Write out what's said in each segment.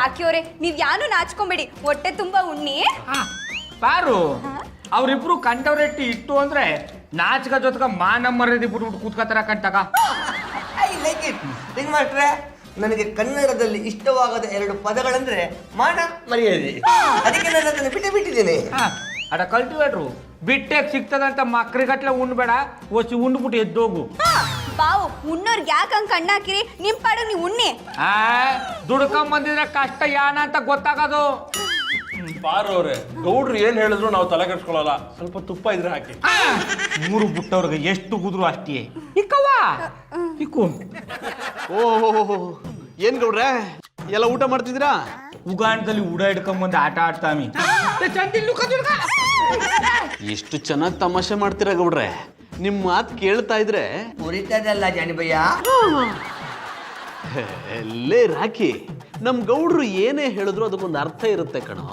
ರಾಖಿಯವರೇ ನೀವ್ ಯಾನು ನಾಚ್ಕೊಂಬೇಡಿ, ಹೊಟ್ಟೆ ತುಂಬಾ ಉಣ್ಣಿ. ಬಾರು ಅವ್ರಿಬ್ರು ಕಂಡವ್ರೆಟ್ಟಿ ಇತ್ತು ಅಂದ್ರೆ ನಾಚಕ ಜೊತೆಗ ಮಾನ ಮರ್ಯಾದೆ ಬಿಟ್ಬಿಟ್ಟು ಕೂತ್ಕತ್ತಾರ ಕಂಟಾಗ. ಐ ಲೈಕ್ ಇಟ್ ರಿಂಗ್ ಮಾಸ್ಟ್ರೆ. ನನಗೆ ಕನ್ನಡದಲ್ಲಿ ಇಷ್ಟವಾಗದ 2 ಪದಗಳಂದ್ರೆ ಮಾನ ಮರ್ಯಾದೆ. ಅದಕ್ಕೆ ನಾನು ಅದನ್ನು ಬಿಟ್ಟಿದ್ದೇನೆ. ಅಡ ಕಲ್ಟಿವೇಟ್ರು ಬಿಟ್ಟೆಗ್ ಸಿಗ್ತದಂತ ಮಕ್ರಿಗಟ್ಲೆ ಉಣ್ಬೇಡ, ಒಸಿ ಉಂಡ್ಬಿಟ್ಟು ಎದ್ದೋಗು. ಬಾವು ಉಣ್ಣೋರ್ಗೆ ಯಾಕಂಗ್ ಕಣ್ಣಾಕಿರಿ, ನಿಮ್ ಪಾಡು ನೀವು ಉಣ್ಣಿ. ದುಡ್ಕೊಂಡ್ ಬಂದಿದ್ರೆ ಕಷ್ಟ ಯಾನ ಅಂತ ಗೊತ್ತಾಗೋದು. ಪಾರವ್ರೆ ಗೌಡ್ರು ಏನ್ ಹೇಳಿದ್ರು ನಾವು ತಲೆ ಕೆಡ್ಸ್ಕೊಳಲ್ಲ, ಸ್ವಲ್ಪ ತುಪ್ಪ ಇದ್ರೆ ಹಾಕಿ. 3 ಬುಟ್ಟವ್ರಿಗೆ ಎಷ್ಟು ಕುದ್ರು ಅಷ್ಟೇ. ಇಕ್ಕವ್ವ ಇಕ್ಕು. ಓಹೋ ಏನ್ ಗೌಡ್ರೆ ಎಲ್ಲ ಊಟ ಮಾಡ್ತಿದ್ದೀರಾ? ಉಗಾಂಡದಲ್ಲಿ ಉಡ ಹಿಡ್ಕೊಂಬಂದು ಆಟ ಆಡ್ತಾಮಿ. ಎಷ್ಟು ಚೆನ್ನಾಗಿ ತಮಾಷೆ ಮಾಡ್ತೀರಾ ಗೌಡ್ರೆ. ನಿಮ್ ಮಾತು ಕೇಳ್ತಾ ಇದ್ರೆ ಉರಿತದಲ್ಲ ಜಾನಿಬಯ್ಯ. ಲೇ ರಾಕಿ, ನಮ್ ಗೌಡ್ರು ಏನೇ ಹೇಳಿದ್ರು ಅದಕ್ಕೊಂದು ಅರ್ಥ ಇರುತ್ತೆ ಕಣೋ.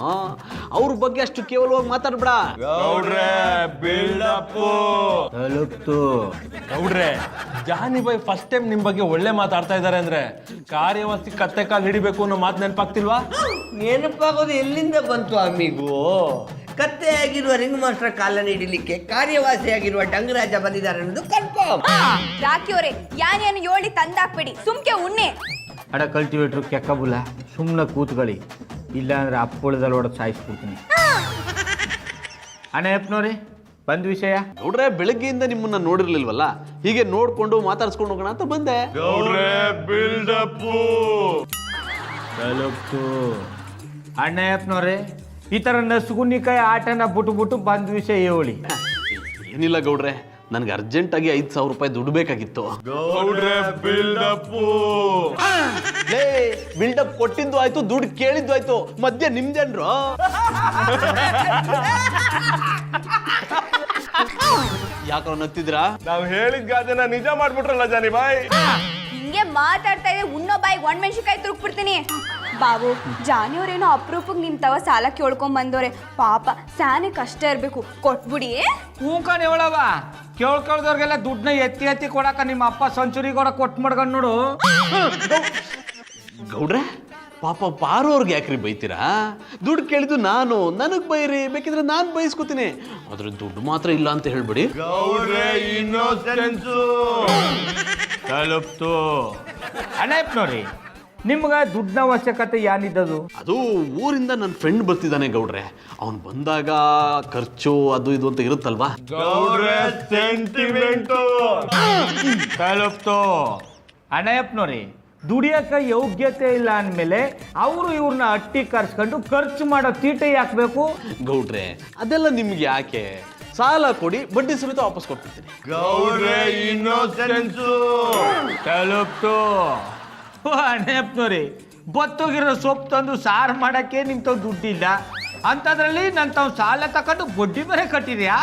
ಅವ್ರ ಬಗ್ಗೆ ಅಷ್ಟು ಕೇವಲವಾಗಿ ಮಾತಾಡ್ಬೇಡ. ಗೌಡ್ರೆ ಬಿಲ್ಡಪ್. ಗೌಡ್ರೆ ಜಾನಿಬಾಯಿ ಫಸ್ಟ್ ಟೈಮ್ ನಿಮ್ ಬಗ್ಗೆ ಒಳ್ಳೆ ಮಾತಾಡ್ತಾ ಇದಾರೆ ಅಂದ್ರೆ ಕಾರ್ಯವಸ್ತಿ ಕತ್ತೆ ಕಾಲು ಹಿಡಿಬೇಕು ಅನ್ನೋ ಮಾತು ನೆನಪಾಗ್ತಿಲ್ವಾ? ನೆನಪಾಗೋದು ಎಲ್ಲಿಂದ ಬಂತು ಅಮ್ಮಿಗೂ? ಕತ್ತೆಯಾಗಿರುವ ರಿಂಗ್ ಮಾಸ್ಟರ್ ಕಾಲನ್ನು ಹಿಡಿಲಿಕ್ಕೆ ಕಾರ್ಯವಾಸಿಯಾಗಿರುವ ಡಂಗರಾಜ ಬಂದಿದ್ದಾರೆ ಅನ್ನೋದು ಕನ್ಫರ್ಮ್. ರಾಖಿಯವರೇ ಯಾನೇನು ಯೋಳಿ ತಂದಾಕ್ಬೇಡಿ, ಸುಮ್ಕೆ ಉಣ್ಣೆ. ಅಡ ಕಲ್ಟಿವೇಟ್ರು ಕೆಕ್ಕಬುಲ್ಲ, ಸುಮ್ಮನೆ ಕೂತ್ಕೊಳ್ಳಿ, ಇಲ್ಲಾಂದ್ರೆ ಅಪ್ಪಳದಲ್ಲಿ ಹೊಡೆದು ಸಾಯಿಸ್ಬಿಡ್ತೀನಿ. ಅಣ್ಣಪ್ಪನವ್ರಿ ಬಂದ್ ವಿಷಯ. ಗೌಡ್ರೆ ಬೆಳಗ್ಗೆಯಿಂದ ನಿಮ್ಮನ್ನ ನೋಡಿರ್ಲಿಲ್ವಲ್ಲ, ಹೀಗೆ ನೋಡ್ಕೊಂಡು ಮಾತಾಡ್ಸ್ಕೊಂಡು ಹೋಗೋಣ ಅಂತ ಬಂದೆ. ಗೌಡ್ರೆ ಬಿಲ್ಡಪ್. ಅಣ್ಣಪ್ಪನವ್ರೆ ಈ ತರ ನಸುಗುನಿಕಾಯಿ ಆಟನ ಬಿಟ್ಟು ಬಂದ್ ವಿಷಯ ಹೇಳಿ. ಏನಿಲ್ಲ ಗೌಡ್ರೆ, ನನ್ಗೆ ಅರ್ಜೆಂಟ್ ಆಗಿ 5,000 ರೂಪಾಯಿ ದುಡ್ಡು ಬೇಕಾಗಿತ್ತು. ಗೌಡ್ರೆ ಬಿಲ್ಡಪ್. ಲೇ ಬಿಲ್ಡಪ್ ಕೊಟ್ಟಿದ್ದು ಆಯ್ತು, ದುಡ್ಡು ಕೇಳಿದ್ದು ಆಯ್ತು, ಮಧ್ಯ ನಿಮ್ದೇನ್ರು? ಯಾಕೋ ನತ್ತಿದ್ರಾ? ನಾವ್ ಹೇಳಿದ ಗಾದೆನ ನಿಜ ಮಾಡ್ಬಿಟ್ರಲ್ಲ ಜಾನಿಬಾಯಿ. ಹಿಂಗೆ ಮಾತಾಡ್ತಾ ಇದ್ರೆ ಉಣ್ಣೋ ಬಾಯಿಗೆ ಒಣಮೆಣ್ಸಿಕಾಯಿ ತುರುಕ್ಬಿಡ್ತೀನಿ. ಬಾಬು ಜಾನಿಯವ್ರೇನೋ ಅಪ್ರೂಪಕ್ಕೆ ನಿಮ್ ತವ ಸಾಲ ಕೇಳ್ಕೊಂಡ್ ಬಂದವ್ರೆ, ಪಾಪ ಸ್ಯಾನೆ ಕಷ್ಟ ಇರ್ಬೇಕು, ಕೊಟ್ಬಿಡಿ. ಹೂಕಣ್ ಹೇಳವ, ಕೇಳ್ಕೊಳ್ದವ್ರಿಗೆಲ್ಲ ದುಡ್ಡನ್ನ ಎತ್ತಿ ಎತ್ತಿ ಕೊಡಕ ನಿಮ್ಮ ಅಪ್ಪ ಸೆಂಚುರಿ ಕೂಡ ಕೊಟ್ಟು ಮಾಡ್ಕೊಂಡ್ ನೋಡು. ಗೌಡ್ರೆ ಪಾಪ ಪಾರೋರ್ಗೆ ಯಾಕ್ರಿ ಬೈತೀರಾ? ದುಡ್ಡು ಕೇಳಿದ್ದು ನಾನು, ನನಗ್ ಬೈರಿ, ಬೇಕಿದ್ರೆ ನಾನ್ ಬೈಸ್ಕೊತೀನಿ, ಆದ್ರೆ ದುಡ್ಡು ಮಾತ್ರ ಇಲ್ಲ ಅಂತ ಹೇಳ್ಬಿಡಿ. ಗೌಡ್ರೆ ಇನ್ನೋಸೆನ್ಸ್ ತಲುಪ್ತು. ಅಣ್ಣಪ್ಪನವ್ರಿ ನಿಮ್ಗ ದುಡ್ಡಿನ ಅವಶ್ಯಕತೆ ಏನಿದ್ದದು? ಅದು ಊರಿಂದ ನನ್ನ ಫ್ರೆಂಡ್ ಬರ್ತಿದ್ದಾನೆ ಗೌಡ್ರೆ, ಅವನು ಬಂದಾಗ ಖರ್ಚು ಅದು ಇದು ಅಂತ ಇರುತ್ತಲ್ವಾ. ಗೌಡ್ರೆ ಸೆಂಟಿಮೆಂಟ್ ತಲುಪ್ತು. ಅಣ್ಣಪ್ಪನವ್ರಿ ದುಡಿಯಕ ಯೋಗ್ಯತೆ ಇಲ್ಲ ಅಂದ್ಮೇಲೆ ಅವರು ಇವ್ರನ್ನ ಅಟ್ಟಿ ಕರ್ಸ್ಕೊಂಡು ಖರ್ಚು ಮಾಡೋ ತೀಟೆ ಯಾಕಬೇಕು? ಗೌಡ್ರೆ ಅದೆಲ್ಲ ನಿಮ್ಗೆ ಯಾಕೆ? ಸಾಲ ಕೊಡಿ, ಬಡ್ಡಿ ಸಮೇತ ವಾಪಸ್ ಕೊಟ್ಬಿಡ್ತೀನಿ. ಗೌಡ್ರೆ ಇನ್ನೋಸೆನ್ಸ್ ತಲುಪ್ತು. ಅಣ್ಣಪ್ಪನವ್ರಿ ಬತ್ತೋಗಿರೋ ಸೊಪ್ಪು ತಂದು ಸಾರು ಮಾಡಕ್ಕೆ ನಿಮ್ ತಾವ್ ದುಡ್ಡಿಲ್ಲ ಅಂತದ್ರಲ್ಲಿ ನನ್ ತಾವ್ ಸಾಲ ತಕೊಂಡು ಬಡ್ಡಿ ಬೇರೆ ಕಟ್ಟಿದ್ಯಾ?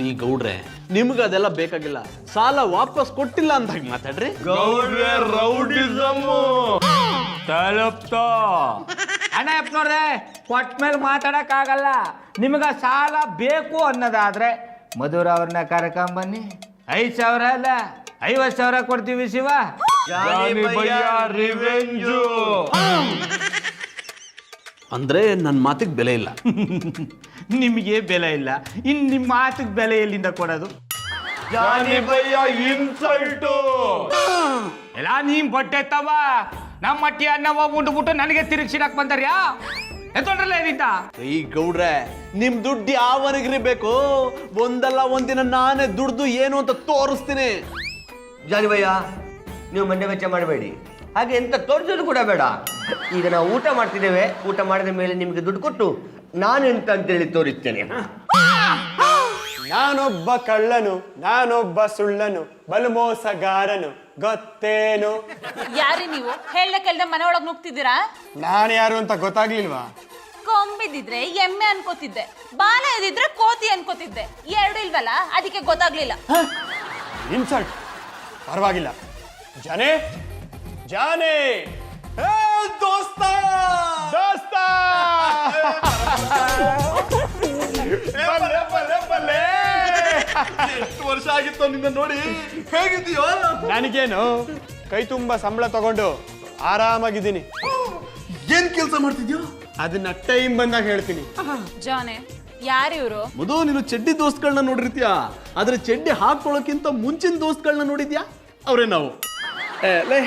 ಈ ಗೌಡ್ರೆ ನಿಮ್ಗೆ ಅದೆಲ್ಲ ಬೇಕಾಗಿಲ್ಲ, ಸಾಲ ವಾಪಸ್ ಕೊಟ್ಟಿಲ್ಲ ಅಂತ ಮಾತಾಡ್ರಿ. ಗೌಡ್ರೆ ರೌಡಿಸಮ್ ತಲುಪ್ತು. ಅಣ್ಣಪ್ಪನವ್ರೆ ಕೊಟ್ಟ ಮೇಲೆ ಮಾತಾಡಕ್ ಆಗಲ್ಲ. ನಿಮ್ಗ ಸಾಲ ಬೇಕು ಅನ್ನೋದಾದ್ರೆ ಮಧುರ ಅವ್ರನ್ನ ಕರ್ಕೊಂಬನ್ನಿ, 5,000 ಅಲ್ಲ 50,000 ಕೊಡ್ತೀವಿ ಶಿವ. ಜಾನಿಬಯ್ಯ ರಿವೆಂಜು. ಅಂದ್ರೆ ನನ್ನ ಮಾತಿಗೆ ಬೆಲೆ ಇಲ್ಲ. ನಿಮಗೆ ಬೆಲೆ ಇಲ್ಲ, ಇನ್ ನಿಮ್ಮ ಮಾತಿಗೆ ಬೆಲೆ ಎಲ್ಲಿಂದ ಕೊಡೋದು? ಜಾನಿಬಯ್ಯ ಇನ್ಸಲ್ಟು. ಎಲ್ಲ ನೀಮ್ ಬಟ್ಟೆ ತವ ನಮ್ಮ ಮಟ್ಟಿ ಅನ್ನವ ಉಂಡ್ಬಿಟ್ಟು ನನಗೆ ತಿರುಗಿಸಿಡಕ್ ಬಂದಾರ್ಯಾ? ಎತ್ತೊಂಡ್ರಲ್ಲ ಏನಿದ್ದ? ಈ ಗೌಡ್ರೆ ನಿಮ್ ದುಡ್ಡು ಯಾವನಿಗ್ರಿ ಬೇಕು? ಒಂದಲ್ಲ ಒಂದಿನ ನಾನೇ ದುಡ್ದು ಏನು ಅಂತ ತೋರಿಸ್ತೀನಿ. ಜಾನಿಬಯ್ಯ ನೀವು ಮಂಡ್ಯ ವೆಚ್ಚ ಮಾಡಬೇಡಿ, ಹಾಗೆ ಎಂತ ತೋರಿಸೋದು ಕೂಡ ಬೇಡ. ಈಗ ನಾವು ಊಟ ಮಾಡ್ತಿದ್ದೇವೆ, ಊಟ ಮಾಡಿದ ಮೇಲೆ ನಿಮಗೆ ದುಡ್ಡು ಕೊಟ್ಟು ನಾನು ಎಂತ ಅಂತೇಳಿ ತೋರಿಸ್ತೇನೆ. ನಾನೊಬ್ಬ ಕಳ್ಳನು, ನಾನೊಬ್ಬ ಸುಳ್ಳನು, ಬಲು ಮೋಸಗಾರನು ಗೊತ್ತೇನು? ಯಾರಿ ನೀವು? ಹೇಳ ಕೆಲ್ದ ಮನೆ ಒಳಗ್ ನುಗ್ತಿದ್ದೀರಾ? ನಾನು ಯಾರು ಅಂತ ಗೊತ್ತಾಗ್ಲಿಲ್ವಾ? ಕೊಂಬಿದ್ದಿದ್ರೆ ಎಮ್ಮೆ ಅನ್ಕೋತಿದ್ದೆ, ಬಾಲ ಇದ್ದಿದ್ರೆ ಕೋತಿ ಅನ್ಕೋತಿದ್ದೆ, ಎರಡು ಇಲ್ವಲ್ಲ ಅದಕ್ಕೆ ಗೊತ್ತಾಗ್ಲಿಲ್ಲ. ಇನ್ಸಲ್ಟ್ ಪರವಾಗಿಲ್ಲ. ಜಾನೆ ಜಾನೆ ದೋಸ್ತ ದೋಸ್ತ ಎಷ್ಟು ವರ್ಷ ಆಗಿತ್ತು ನಿನ್ನ ನೋಡಿ, ಹೇಗಿದ್ದೀಯೋ? ನನಗೇನು, ಕೈ ತುಂಬ ಸಂಬಳ ತಗೊಂಡು ಆರಾಮಾಗಿದ್ದೀನಿ. ಏನ್ ಕೆಲಸ ಮಾಡ್ತಿದ್ಯೋ? ಅದನ್ನ ಟೈಮ್ ಬಂದಾಗ ಹೇಳ್ತೀನಿ. ಜಾನೆ ಯಾರಿವ್ರು? ಮಧು, ನೀನು ಚಡ್ಡಿ ದೋಸ್ತ್ಗಳನ್ನ ನೋಡಿರ್ತೀಯ, ಆದ್ರೆ ಚಡ್ಡಿ ಹಾಕೊಳ್ಳೋಕ್ಕಿಂತ ಮುಂಚಿನ ದೋಸ್ತ್ಗಳನ್ನ ನೋಡಿದ್ಯಾ? ಅವರೇ ನಾವು. ಲೇ,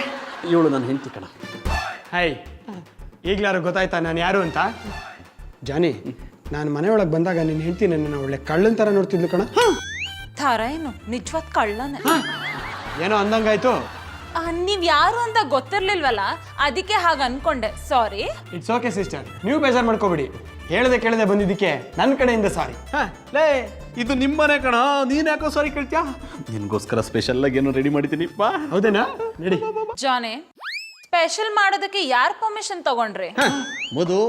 ಇವಳು ನನ್ನ ಹೆಂಡತಿ ಕಣ. ಹಾಯ್, ಈಗ್ಲಾರು ಗೊತ್ತಾಯ್ತಾ ನಾನು ಯಾರು ಅಂತ? ಜಾನಿ, ನಾನು ಮನೆಯೊಳಗೆ ಬಂದಾಗ ನಿನ್ನ ಹೆಂಡತಿ ನನ್ನ ಒಳ್ಳೆ ಕಳ್ಳನ ಥರ ನೋಡ್ತಿದ್ಲು ಕಣ. ಥರ ಏನು ನಿಜವಾದ ಕಳ್ಳನೆ. ಏನೋ ಅಂದಂಗಾಯ್ತು. ನೀವ್ ಯಾರು ಅಂತ ಗೊತ್ತಿರ್ಲಿಲ್ವಲ್ಲ, ಅದಕ್ಕೆ ಹಾಗೆ ಅನ್ಕೊಂಡೆ. ಸಾರಿ. ಇಟ್ಸ್ ಓಕೆ ಸಿಸ್ಟರ್, ನೀವು ಬೇಜಾರು ಮಾಡ್ಕೋಬೇಡಿ. ಹೇಳ್ದೆ ಕೇಳದೆ ಬಂದಿದ್ದಕ್ಕೆ ನನ್ನ ಕಡೆಯಿಂದ ಸಾರಿ. ಲೇ, ಇದು ನಿಮ್ಮನೆ ಕಣ, ನೀನ್ ಯಾಕೋ ಸಾರಿ ಕೇಳ್ತ್ಯಾ? ನಿನ್ಗೋಸ್ಕರ ಸ್ಪೆಷಲ್ ಆಗಿ ಏನೋ ರೆಡಿ ಮಾಡಿದ್ದೀನಿ ಬಾ. ಹೌದೇನಾ? ನಡಿ. ಜಾನೆ, ಸ್ಪೆಷಲ್ ಮಾಡೋದಕ್ಕೆ ಯಾರ್ ಪರ್ಮಿಷನ್ ತಗೊಂಡ್ರಿ? ಮಧು,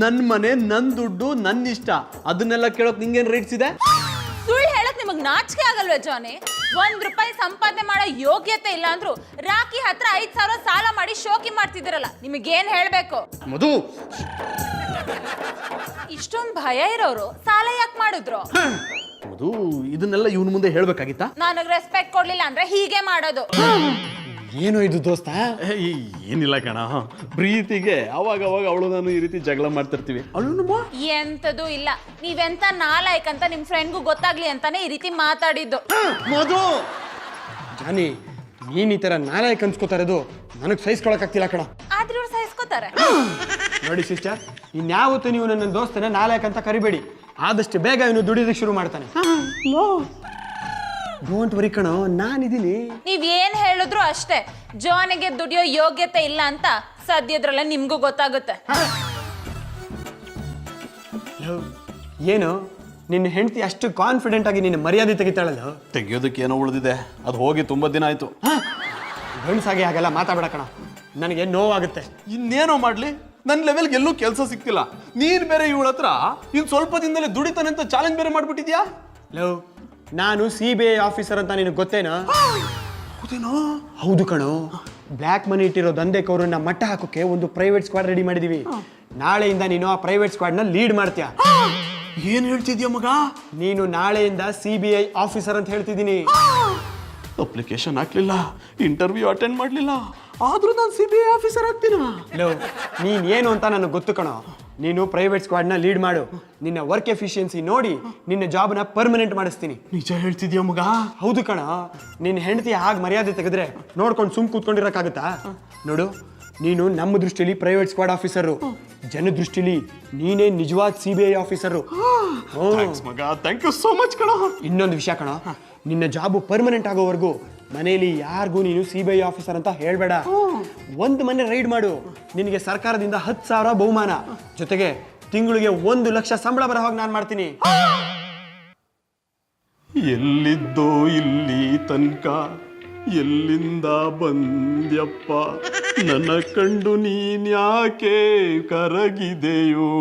ನನ್ ಮನೆ, ನನ್ ದುಡ್ಡು, ನನ್ ಇಷ್ಟ, ಅದನ್ನೆಲ್ಲ ಕೇಳೋಕ್ ನಿಂಗೇನ್ ರೈಟ್ಸ್ ಇದೆ? ಸುಳ್ಳು ಹೇಳಕ್ ನಿಮಗ್ ನಾಚಿಕೆ ಆಗಲ್ವೇ ಜಾನೆ? ₹1 ಸಂಪಾದನೆ ಮಾಡೋ ಯೋಗ್ಯತೆ ಇಲ್ಲ ಅಂದ್ರು ರಾಖಿ ಹತ್ರ 5,000 ಸಾಲ ಮಾಡಿ ಶೋಕಿ ಮಾಡ್ತಿದ್ದೀರಲ್ಲ, ನಿಮಗೇನ್ ಹೇಳ್ಬೇಕು? ಮಧು, ಇಷ್ಟೊಂದು ಭಯ ಇರೋರು ಸಾಲ ಯಾಕೆ ಮಾಡಿದ್ರು? ಮಧು, ಇದನ್ನೆಲ್ಲ ಇವನ್ ಮುಂದೆ ಹೇಳ್ಬೇಕಾಗಿತ್ತಾ? ನನಗ್ ರೆಸ್ಪೆಕ್ಟ್ ಕೊಡ್ಲಿಲ್ಲ ಅಂದ್ರೆ ಹೀಗೆ ಮಾಡೋದು. ಏನೋ ಇದು ದೋಸ್ತ? ಏನಿಲ್ಲ ಕಣ, ಪ್ರೀತಿಗೆ ಅವಾಗ ಅವಾಗ ಅವಳು ನಾನು ಈ ರೀತಿ ಜಗಳ ಮಾಡ್ತಿರ್ತೀವಿ. ಅವಳು ಎಂತದೂ ಇಲ್ಲ, ನೀವೆಂತ ನಾಲಾಯಕ್ ಅಂತ ನಿಮ್ ಫ್ರೆಂಡ್ಗೂ ಗೊತ್ತಾಗ್ಲಿ ಅಂತಾನೆ ಈ ರೀತಿ ಮಾತಾಡಿದ್ದು. ಮಧು, ಜಾನಿ, ನೀನ್ ಈ ಥರ ನಾಲಾಯಕ್ ಅನ್ಸ್ಕೋತಾ ಇರೋದು ನನಗೆ ಸಹಿಸ್ಕೊಳಕ್ಕಾಗ್ತಿಲ್ಲ ಕಣ. ಆದ್ರೆ ಇವ್ರು ಸಹಿಸ್ಕೋತಾರೆ. ನೋಡಿ ಸಿಸ್ಟರ್, ಇನ್ಯಾವತ್ತೂ ನೀವು ನನ್ನ ದೋಸ್ತನ ನಾಲಾಯಕ್ ಅಂತ ಕರಿಬೇಡಿ. ಆದಷ್ಟು ಬೇಗ ಇವನು ದುಡಿಯೋದಕ್ಕೆ ಶುರು ಮಾಡ್ತಾನೆ. ಡೋಂಟ್ ವರಿ ಕಣೋ, ನಾನಿದ್ದೀನಿ. ನೀವ್ ಏನ್ ಹೇಳಿದ್ರು ಅಷ್ಟೇ, ಜಾನಿಗೆ ದುಡಿಯೋ ಯೋಗ್ಯತೆ ಇಲ್ಲ ಅಂತ ಸದ್ಯದ್ರಲ್ಲೇ ನಿಮ್ಗೂ ಗೊತ್ತಾಗುತ್ತೆ. ಏನು ನಿನ್ನ ಹೆಂಡತಿ ಅಷ್ಟು ಕಾನ್ಫಿಡೆಂಟ್ ಆಗಿ ನಿನ್ನ ಮರ್ಯಾದೆ ತೆಗಿತಾಳಲ್ಲ? ತೆಗಿಯೋದಕ್ಕೆ ಏನೋ ಉಳಿದಿದೆ, ಅದು ಹೋಗಿ ತುಂಬಾ ದಿನ ಆಯ್ತು. ಗಂಡ್ಸಾಗಿ ಹಾಗೆಲ್ಲ ಮಾತಾಡಬೇಡ ಕಣ, ನನಗೆ ನೋವಾಗುತ್ತೆ. ಇನ್ನೇನೋ ಮಾಡ್ಲಿ, ನನ್ನ ಲೆವೆಲ್ಗೆ ಎಲ್ಲೂ ಕೆಲಸ ಸಿಕ್ತಿಲ್ಲ. ನೀನ್ ಬೇರೆ ಇವಳ ಹತ್ರ ಇನ್ ಸ್ವಲ್ಪ ದಿನದಲ್ಲೇ ದುಡಿತಾನೆ ಅಂತ ಚಾಲೆಂಜ್ ಬೇರೆ ಮಾಡ್ಬಿಟ್ಟಿದ್ಯಾ? ಲವ್, ನಾನು CBI ಆಫೀಸರ್ ಅಂತ ನಿನಗೆ ಗೊತ್ತೇನಾ? ಹೌದೇನೋ? ಹೌದು ಕಣೋ, ಬ್ಲ್ಯಾಕ್ ಮನಿ ಇಟ್ಟಿರೋ ದಂಧೆಕೋರನ್ನ ಮಟ್ಟ ಹಾಕೋಕೆ ಒಂದು ಪ್ರೈವೇಟ್ ಸ್ಕ್ವಾಡ್ ರೆಡಿ ಮಾಡಿದೀವಿ. ನಾಳೆಯಿಂದ ನೀನು ಆ ಪ್ರೈವೇಟ್ ಸ್ಕ್ವಾಡ್ನ ಲೀಡ್ ಮಾಡ್ತೀಯ. ಏನ್ ಹೇಳ್ತಿದ್ಯಾ ಮಗ? ನೀನು ನಾಳೆಯಿಂದ CBI ಆಫೀಸರ್ ಅಂತ ಹೇಳ್ತಿದ್ದೀನಿ. ಅಪ್ಲಿಕೇಶನ್ ಹಾಕ್ಲಿಲ್ಲ, ಇಂಟರ್ವ್ಯೂ ಅಟೆಂಡ್ ಮಾಡ್ಲಿಲ್ಲ, ಆದ್ರೂ ನಾನು CBI ಆಫೀಸರ್ ಆಗ್ತೀನ? ಲವ್, ನೀನ್ ಏನು ಅಂತ ನನಗೆ ಗೊತ್ತು ಕಣೋ. ನೀನು ಪ್ರೈವೇಟ್ ಸ್ಕ್ವಾಡ್ನ ಲೀಡ್ ಮಾಡು. ನಿನ್ನ ವರ್ಕ್ ಎಫಿಷಿಯನ್ಸಿ ನೋಡಿ ನಿನ್ನ ಜಾಬ್ನ ಪರ್ಮನೆಂಟ್ ಮಾಡಿಸ್ತೀನಿ. ನಿಜ ಹೇಳ್ತಿದ್ಯಾ ಮಗ? ಹೌದು ಕಣ, ನಿನ್ನ ಹೆಂಡತಿ ಹಾಗೆ ಮರ್ಯಾದೆ ತೆಗೆದ್ರೆ ನೋಡ್ಕೊಂಡು ಸುಮ್ ಕೂತ್ಕೊಂಡಿರಕ್ಕಾಗತ್ತಾ? ನೋಡು, ನೀನು ನಮ್ಮ ದೃಷ್ಟಿಲಿ ಪ್ರೈವೇಟ್ ಸ್ಕ್ವಾಡ್ ಆಫೀಸರು, ಜನ ದೃಷ್ಟಿಲಿ ನೀನೇ ನಿಜವಾದ CBI ಆಫೀಸರು. ಮಗ, ಥ್ಯಾಂಕ್ ಯು ಸೋ ಮಚ್ ಕಣ. ಇನ್ನೊಂದು ವಿಷಯ ಕಣ, ನಿನ್ನ ಜಾಬು ಪರ್ಮನೆಂಟ್ ಆಗೋವರೆಗೂ ಮನೆಯಲ್ಲಿ ಯಾರಿಗೂ ನೀನು CBI ಆಫೀಸರ್ ಅಂತ ಹೇಳ್ಬೇಡ. ಒಂದು ಮನೆ ರೈಡ್ ಮಾಡು, ನಿನಗೆ ಸರ್ಕಾರದಿಂದ 10,000 ಬಹುಮಾನ, ಜೊತೆಗೆ ತಿಂಗಳಿಗೆ 1 ಲಕ್ಷ ಸಂಬಳ ಬರೋ ಹಾಗೆ ನಾನು ಮಾಡ್ತೀನಿ. ಎಲ್ಲಿದ್ದೋ ಇಲ್ಲಿ ತನಕ, ಎಲ್ಲಿಂದ ಬಂದ್ಯಪ್ಪ, ನನ್ನ ಕಂಡು ನೀನ್ಯಾಕೆ ಕರಗಿದೆಯೋ?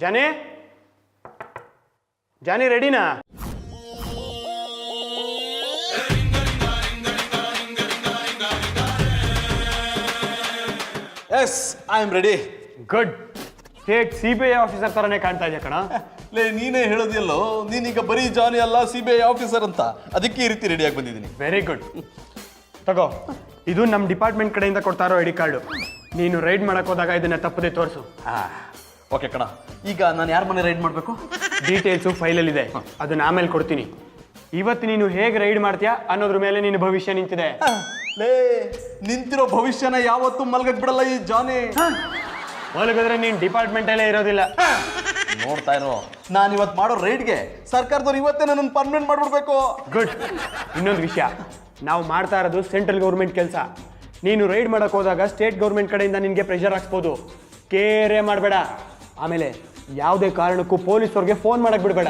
ಜಾನಿ, ಜಾನಿ ರೆಡಿನಾ? Yes, I am ready. Good. State CBI officer ತರನೇ ಕಾಣ್ತಾ ಇದೆಯಾ ಕಣ. ಲೇ, ನೀನೇ ಹೇಳೋದಿಲ್ಲೋ, ನೀನೀಗ ಬರೀ ಜಾನಿ ಅಲ್ಲ CBI ಆಫೀಸರ್ ಅಂತ, ಅದಕ್ಕೆ ಈ ರೀತಿ ರೆಡಿಯಾಗಿ ಬಂದಿದ್ದೀನಿ. Very good. ತಗೋ, ಇದು ನಮ್ಮ ಡಿಪಾರ್ಟ್ಮೆಂಟ್ ಕಡೆಯಿಂದ ಕೊಡ್ತಾ ಇರೋ ಐಡಿ ಕಾರ್ಡು. ನೀನು ರೈಡ್ ಮಾಡಕ್ ಹೋದಾಗ ಇದನ್ನ ತಪ್ಪದೆ ತೋರಿಸು. ಓಕೆ ಕಣ. ಈಗ ನಾನು ಯಾರ ಮನೆ ರೈಡ್ ಮಾಡಬೇಕು? ಡೀಟೇಲ್ಸು ಫೈಲಲ್ಲಿದೆ, ಅದನ್ನ ಆಮೇಲೆ ಕೊಡ್ತೀನಿ. ಇವತ್ತು ನೀನು ಹೇಗೆ ರೈಡ್ ಮಾಡ್ತೀಯಾ ಅನ್ನೋದ್ರ ಮೇಲೆ ನಿನ್ನ ಭವಿಷ್ಯ ನಿಂತಿದೆ. ಲೇ, ನಿಂತಿರೋ ಭವಿಷ್ಯನ ಯಾವತ್ತೂ ಮಲ್ಗಕ್ ಬಿಡಲ್ಲ ಈ ಜಾನಿ. ಮಲಗಿದ್ರೆ ನೀನು ಡಿಪಾರ್ಟ್ಮೆಂಟಲ್ಲೇ ಇರೋದಿಲ್ಲ. ನೋಡ್ತಾ ಇರೋ, ನಾನು ಇವತ್ತು ಮಾಡೋ ರೈಡ್ಗೆ ಸರ್ಕಾರದವ್ರು ಇವತ್ತೇ ನನ್ನನ್ನು ಪರ್ಮನೆಂಟ್ ಮಾಡ್ಬಿಡ್ಬೇಕು. ಗುಡ್. ಇನ್ನೊಂದು ವಿಷಯ, ನಾವು ಮಾಡ್ತಾ ಇರೋದು ಸೆಂಟ್ರಲ್ ಗೌರ್ಮೆಂಟ್ ಕೆಲಸ. ನೀನು ರೈಡ್ ಮಾಡಕ್ ಹೋದಾಗ ಸ್ಟೇಟ್ ಗೌರ್ಮೆಂಟ್ ಕಡೆಯಿಂದ ನಿನಗೆ ಪ್ರೆಷರ್ ಹಾಕ್ಸ್ಬೋದು. ಕೇರೆ ಮಾಡಬೇಡ. ಆಮೇಲೆ ಯಾವುದೇ ಕಾರಣಕ್ಕೂ ಪೊಲೀಸವ್ರಿಗೆ ಫೋನ್ ಮಾಡಕ್ ಬಿಡಬೇಡ.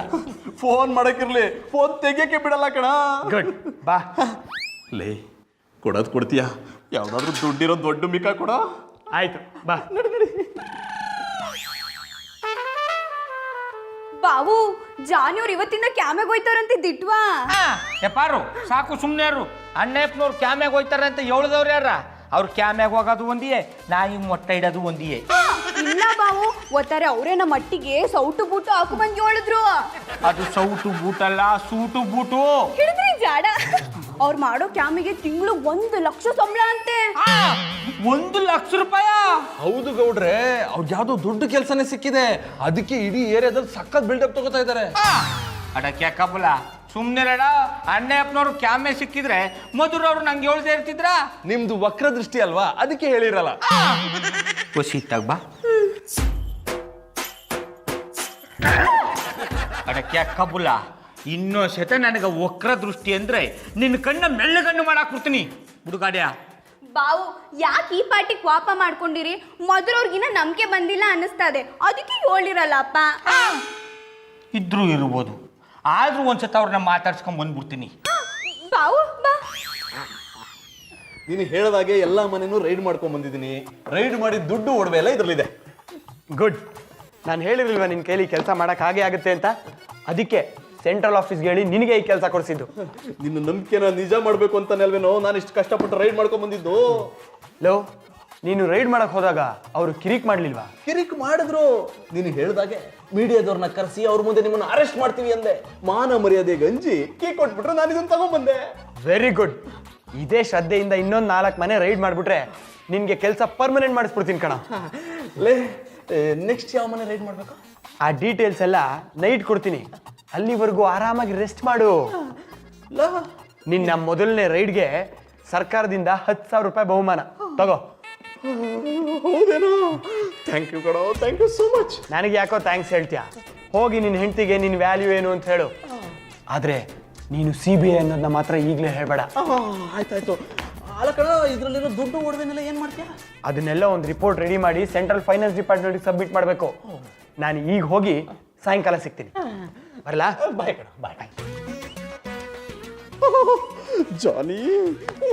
ಫೋನ್ ಮಾಡಕ್ಕಿರ್ಲಿ, ಫೋನ್ ತೆಗಿಯಕ್ಕೆ ಬಿಡಲ್ಲ ಕಣ. ಗುಡ್, ಬಾ. ಲೇ, ಕೊಡೋದು ಕೊಡ್ತೀಯಾ? ಯಾವ್ದಾದ್ರು ದುಡ್ಡಿರೋ ದೊಡ್ಡ ಮಿಕ್ಕ ಕೊಡ. ಆಯ್ತು, ಬಾ. ಬಾವು, ಜಾನಿಯವ್ರು ಇವತ್ತಿಂದ ಕ್ಯಾಮೆಗೆ ಹೋಯ್ತಾರಂತೆ ದಿಟ್ವಾ? ಪಾರು ಸಾಕು, ಸುಮ್ಮನೆ ಯಾರು ಅಣ್ಣಪ್ಪನವ್ರು ಕ್ಯಾಮ್ಯಾಗ ಹೋಯ್ತಾರ ಅಂತ ಹೇಳ್ದವ್ರು ಯಾರ? ಅವ್ರು ಕ್ಯಾಮ್ಯಾಗ ಹೋಗೋದು ಒಂದಿಯೇ ನಾ ಹಿಂಗೆ ಮೊಟ್ಟೆ ಇಡೋದು ಒಂದಿಯೇ. ಇಲ್ಲ ಬಾವು ಒತ್ತಾರೆ ಅವರೇ ನಮ್ಮ ಮಟ್ಟಿಗೆ ಸೌಟು ಬೂಟು ಹಾಕು ಬಂದು ಹೇಳಿದ್ರು. ಅದು ಸೌಟು ಬೂಟಲ್ಲ, ಸೂಟು ಬೂಟು. ಹಿಡಿದ್ರಿ ಜಾಡ. ಅವ್ರು ಮಾಡೋ ಕ್ಯಾಮಿಗೆ ತಿಂಗಳು 1 ಲಕ್ಷ ಸಂಬಳ ಅಂತೆ. 1 ಲಕ್ಷ ರೂಪಾಯ? ಹೌದು ಗೌಡ್ರೆ, ಅವ್ರಿಗೆ ಯಾವ್ದೋ ದೊಡ್ಡ ಕೆಲಸನೇ ಸಿಕ್ಕಿದೆ, ಅದಕ್ಕೆ ಇಡೀ ಏರಿಯಾದಲ್ಲಿ ಸಖತ್ ಬಿಲ್ಡಪ್ ತಗೋತಾ ಇದ್ದಾರೆ. ಅಡಕ್ಕೆ ಕಬಲ ಸುಮ್ಮನೆ ರಡ. ಅಣ್ಣಪ್ಪನವ್ರು ಕ್ಯಾಮೆ ಸಿಕ್ಕಿದ್ರೆ ಮಧುರವ್ರು ನಂಗೆ ಹೇಳ್ದೆ ಇರ್ತಿದ್ರ. ನಿಮ್ದು ವಕ್ರ ದೃಷ್ಟಿ ಅಲ್ವಾ, ಅದಕ್ಕೆ ಹೇಳಿರಲ್ಲ. ಖುಷಿತಾಗ ಬಾ. ಅಡಕ್ಕೆ ಕಬುಲ ಇನ್ನೊಂದ್ಸತ ನನಗೆ ವಕ್ರ ದೃಷ್ಟಿ ಅಂದ್ರೆ ನಿನ್ನ ಕಣ್ಣ ಮೆಳ್ಳಗಣ್ಣು ಮಾಡಾಕ್ ಕೊಡ್ತೀನಿ ಹುಡುಗಾಡ್ಯ. ಬಾವು ಯಾಕೆ ಈ ಪಾರ್ಟಿಗೆ ವಾಪ ಮಾಡ್ಕೊಂಡಿರಿ? ಮೊದಲವ್ರಿಗಿನ್ನ ನಂಬಿಕೆ ಬಂದಿಲ್ಲ ಅನ್ನಿಸ್ತದೆ, ಅದಕ್ಕೆ ಹೇಳಿರಲ್ಲಪ್ಪ. ಇದ್ರೂ ಇರ್ಬೋದು, ಆದ್ರೂ ಒಂದ್ಸತ ಅವ್ರನ್ನ ಮಾತಾಡ್ಸ್ಕೊಂಡ್ ಬಂದ್ಬಿಡ್ತೀನಿ. ಬಾವು ಬಾ. ನೀನು ಹೇಳ್ದಾಗೆ ಎಲ್ಲ ಮನೆನೂ ರೈಡ್ ಮಾಡ್ಕೊಂಡ್ ಬಂದಿದ್ದೀನಿ. ರೈಡ್ ಮಾಡಿ ದುಡ್ಡು ಒಡವೆ ಎಲ್ಲ ಇದ್ರಲ್ಲಿದೆ. ಗುಡ್. ನಾನು ಹೇಳಿರ್ಲಿಲ್ವಾ ನಿನ್ನ ಕೈಲಿ ಕೆಲಸ ಮಾಡಕ್ ಹಾಗೆ ಆಗುತ್ತೆ ಅಂತ? ಅದಕ್ಕೆ ಸೆಂಟ್ರಲ್ ಆಫೀಸ್ಗೆ ಹೇಳಿ ನಿನಗೆ ಈ ಕೆಲಸ ಕೊಡಿಸಿದ್ದು. ನಿನ್ನ ನಂಬಿಕೆನ ನಿಜ ಮಾಡ್ಬೇಕು ಅಂತಾನೆ ಅಲ್ವೇನೋ ನಾನು ಇಷ್ಟು ಕಷ್ಟಪಟ್ಟು ರೈಡ್ ಮಾಡ್ಕೊಂಡ್ ಬಂದಿದ್ದು. ಲೋ, ನೀನು ರೈಡ್ ಮಾಡಕ್ ಹೋದಾಗ ಅವರು ಕಿರಿಕ್ ಮಾಡ್ಲಿಲ್ವಾ? ಕಿರಿಕ್ ಮಾಡಿದ್ರು. ನೀನು ಹೇಳ್ದಾಗೆ ಮೀಡಿಯಾದವ್ರನ್ನ ಕರೆಸಿ ಅವ್ರ ಮುಂದೆ ನಿಮ್ಮನ್ನ ಅರೆಸ್ಟ್ ಮಾಡ್ತೀವಿ ಅಂದೆ. ಮಾನ ಮರ್ಯಾದೆ ಗಂಜಿ ಕೀ ಕೊಟ್ಬಿಟ್ರೆ ನಾನು ಇದನ್ನ ತಗೊಂಡ್ಬಂದೆ. Very good. ಇದೇ ಶ್ರದ್ಧೆಯಿಂದ ಇನ್ನೊಂದು 4 ಮನೆ ರೈಡ್ ಮಾಡ್ಬಿಟ್ರೆ ನಿನ್ಗೆ ಕೆಲಸ ಪರ್ಮನೆಂಟ್ ಮಾಡಿಸ್ಬಿಡ್ತೀನಿ ಕಣ. ಲೇ, ನೆಕ್ಸ್ಟ್ ಯಾವ ಮನೆ ರೈಡ್ ಮಾಡ್ಬೇಕು? ಆ ಡೀಟೇಲ್ಸ್ ಎಲ್ಲ ನೈಟ್ ಕೊಡ್ತೀನಿ, ಅಲ್ಲಿವರೆಗೂ ಆರಾಮಾಗಿ ರೆಸ್ಟ್ ಮಾಡು. ನಿನ್ನ ಮೊದಲನೇ ರೈಡ್ಗೆ ಸರ್ಕಾರದಿಂದ 10,000 ರೂಪಾಯಿ ಬಹುಮಾನ ತಗೋ. ಹೌದೇನೋ? ಥ್ಯಾಂಕ್ ಯು ಕಣೋ, ಥ್ಯಾಂಕ್ ಯು ಸೋ ಮಚ್. ನನಗೆ ಯಾಕೋ ಥ್ಯಾಂಕ್ಸ್ ಹೇಳ್ತೀಯ? ಹೋಗಿ ನಿನ್ನ ಹೆಂಡತಿಗೆ ನಿನ್ನ ವ್ಯಾಲ್ಯೂ ಏನು ಅಂತ ಹೇಳು. ಆದ್ರೆ ನೀನು CBI ಅನ್ನೋದನ್ನ ಮಾತ್ರ ಈಗಲೇ ಹೇಳಬೇಡ. ಆಯ್ತಾಯ್ತು. ಅಲ್ಲ ಕಣ, ಇದ್ರಲ್ಲಿರೋ ದುಡ್ಡು ಒಡವೆನೆಲ್ಲ ಏನ್ ಮಾಡ್ತೀಯ? ಅದನ್ನೆಲ್ಲ ಒಂದು ರಿಪೋರ್ಟ್ ರೆಡಿ ಮಾಡಿ ಸೆಂಟ್ರಲ್ ಫೈನಾನ್ಸ್ ಡಿಪಾರ್ಟ್ಮೆಂಟ್ಗೆ ಸಬ್ಮಿಟ್ ಮಾಡಬೇಕು. ನಾನು ಈಗ ಹೋಗಿ ಸಾಯಂಕಾಲ ಸಿಗ್ತೀನಿ. ಬರಲಾ? ಬಾಯ್ ಕಣ, ಬಾಯ್ ಬಾಯ್. ಜಾನಿ